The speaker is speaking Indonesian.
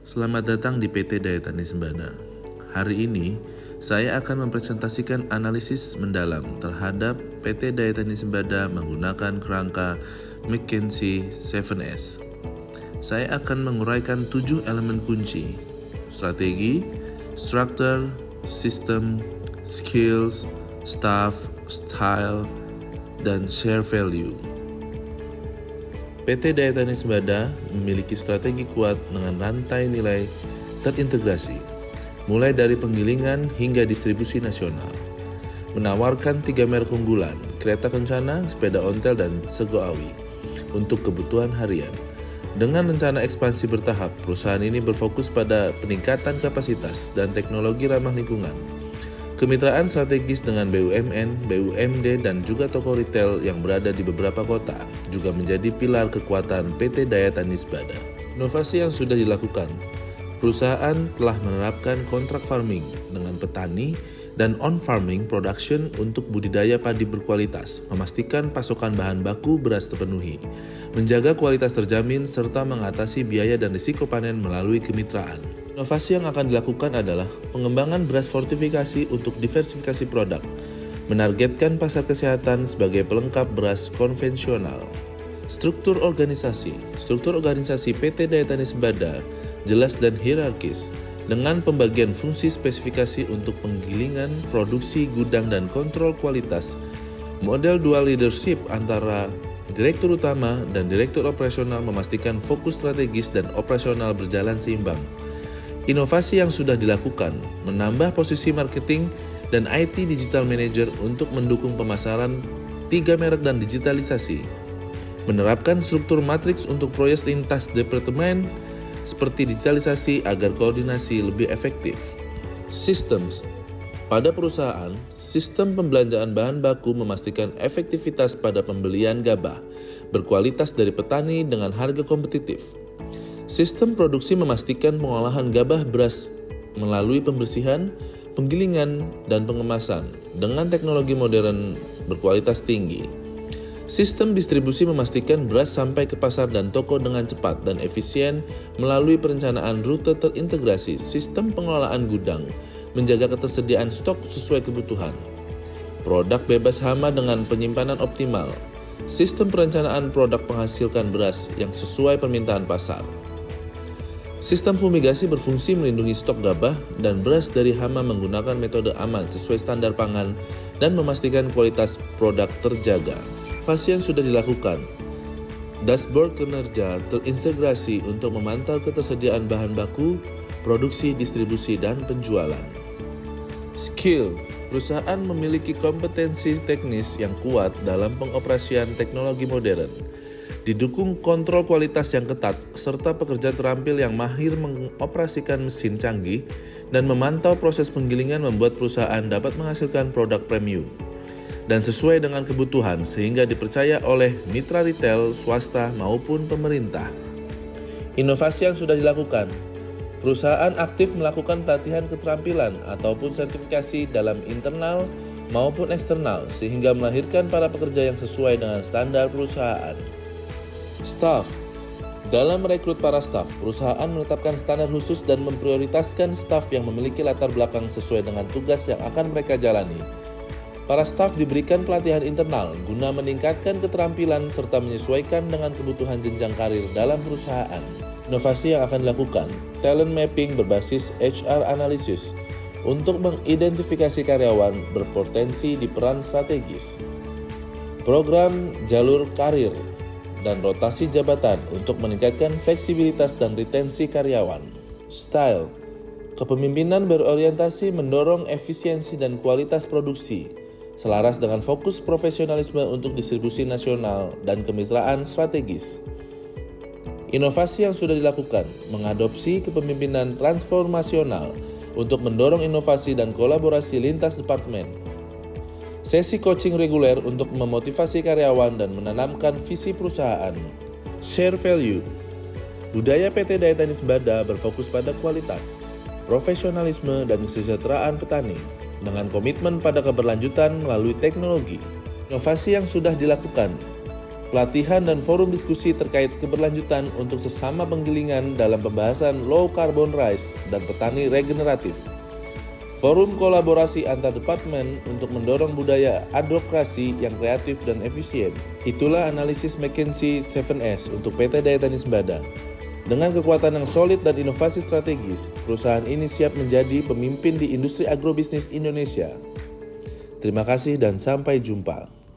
Selamat datang di PT Daya Tani Sembada. Hari ini, saya akan mempresentasikan analisis mendalam terhadap PT Daya Tani Sembada menggunakan kerangka McKinsey 7S. Saya akan menguraikan 7 elemen kunci: strategi, structure, system, skills, staff, style, dan share value. PT Daya Tani Sembada memiliki strategi kuat dengan rantai nilai terintegrasi, mulai dari penggilingan hingga distribusi nasional. Menawarkan 3 merek unggulan, kereta kencana, sepeda ontel, dan sego awi untuk kebutuhan harian. Dengan rencana ekspansi bertahap, perusahaan ini berfokus pada peningkatan kapasitas dan teknologi ramah lingkungan. Kemitraan strategis dengan BUMN, BUMD, dan juga toko retail yang berada di beberapa kota juga menjadi pilar kekuatan PT Daya Tani Sembada. Inovasi yang sudah dilakukan, perusahaan telah menerapkan kontrak farming dengan petani dan on-farming production untuk budidaya padi berkualitas, memastikan pasokan bahan baku beras terpenuhi, menjaga kualitas terjamin, serta mengatasi biaya dan risiko panen melalui kemitraan. Inovasi yang akan dilakukan adalah pengembangan beras fortifikasi untuk diversifikasi produk, menargetkan pasar kesehatan sebagai pelengkap beras konvensional. Struktur organisasi PT Daya Tani Sembada jelas dan hierarkis, dengan pembagian fungsi spesifikasi untuk penggilingan, produksi, gudang, dan kontrol kualitas. Model dual leadership antara direktur utama dan direktur operasional memastikan fokus strategis dan operasional berjalan seimbang. Inovasi yang sudah dilakukan, menambah posisi marketing dan IT Digital Manager untuk mendukung pemasaran 3 merek dan digitalisasi. Menerapkan struktur matriks untuk proyek lintas departemen seperti digitalisasi agar koordinasi lebih efektif. Systems. Pada perusahaan, sistem pembelanjaan bahan baku memastikan efektivitas pada pembelian gabah berkualitas dari petani dengan harga kompetitif. Sistem produksi memastikan pengolahan gabah beras melalui pembersihan, penggilingan, dan pengemasan dengan teknologi modern berkualitas tinggi. Sistem distribusi memastikan beras sampai ke pasar dan toko dengan cepat dan efisien melalui perencanaan rute terintegrasi. Sistem pengelolaan gudang menjaga ketersediaan stok sesuai kebutuhan. Produk bebas hama dengan penyimpanan optimal. Sistem perencanaan produk menghasilkan beras yang sesuai permintaan pasar. Sistem fumigasi berfungsi melindungi stok gabah dan beras dari hama menggunakan metode aman sesuai standar pangan dan memastikan kualitas produk terjaga. Inovasi yang sudah dilakukan, dashboard kinerja terintegrasi untuk memantau ketersediaan bahan baku, produksi, distribusi, dan penjualan. Skill, perusahaan memiliki kompetensi teknis yang kuat dalam pengoperasian teknologi modern, didukung kontrol kualitas yang ketat, serta pekerja terampil yang mahir mengoperasikan mesin canggih dan memantau proses penggilingan membuat perusahaan dapat menghasilkan produk premium dan sesuai dengan kebutuhan sehingga dipercaya oleh mitra retail, swasta, maupun pemerintah. Inovasi yang sudah dilakukan, perusahaan aktif melakukan pelatihan keterampilan ataupun sertifikasi dalam internal maupun eksternal sehingga melahirkan para pekerja yang sesuai dengan standar perusahaan. Staff. Dalam merekrut para staf, perusahaan menetapkan standar khusus dan memprioritaskan staf yang memiliki latar belakang sesuai dengan tugas yang akan mereka jalani. Para staf diberikan pelatihan internal guna meningkatkan keterampilan serta menyesuaikan dengan kebutuhan jenjang karir dalam perusahaan. Inovasi yang akan dilakukan, talent mapping berbasis HR analysis untuk mengidentifikasi karyawan berpotensi di peran strategis. Program jalur karir dan rotasi jabatan untuk meningkatkan fleksibilitas dan retensi karyawan. Style, kepemimpinan berorientasi mendorong efisiensi dan kualitas produksi, selaras dengan fokus profesionalisme untuk distribusi nasional dan kemitraan strategis. Inovasi yang sudah dilakukan, mengadopsi kepemimpinan transformasional untuk mendorong inovasi dan kolaborasi lintas departemen. Sesi coaching reguler untuk memotivasi karyawan dan menanamkan visi perusahaan. Share value. Budaya PT Daya Tani Sembada berfokus pada kualitas, profesionalisme, dan kesejahteraan petani dengan komitmen pada keberlanjutan melalui teknologi. Inovasi yang sudah dilakukan, pelatihan dan forum diskusi terkait keberlanjutan untuk sesama penggilingan dalam pembahasan low carbon rice dan petani regeneratif. Forum kolaborasi antar departemen untuk mendorong budaya advokasi yang kreatif dan efisien. Itulah analisis McKinsey 7S untuk PT Daya Tani Sembada. Dengan kekuatan yang solid dan inovasi strategis, perusahaan ini siap menjadi pemimpin di industri agrobisnis Indonesia. Terima kasih dan sampai jumpa.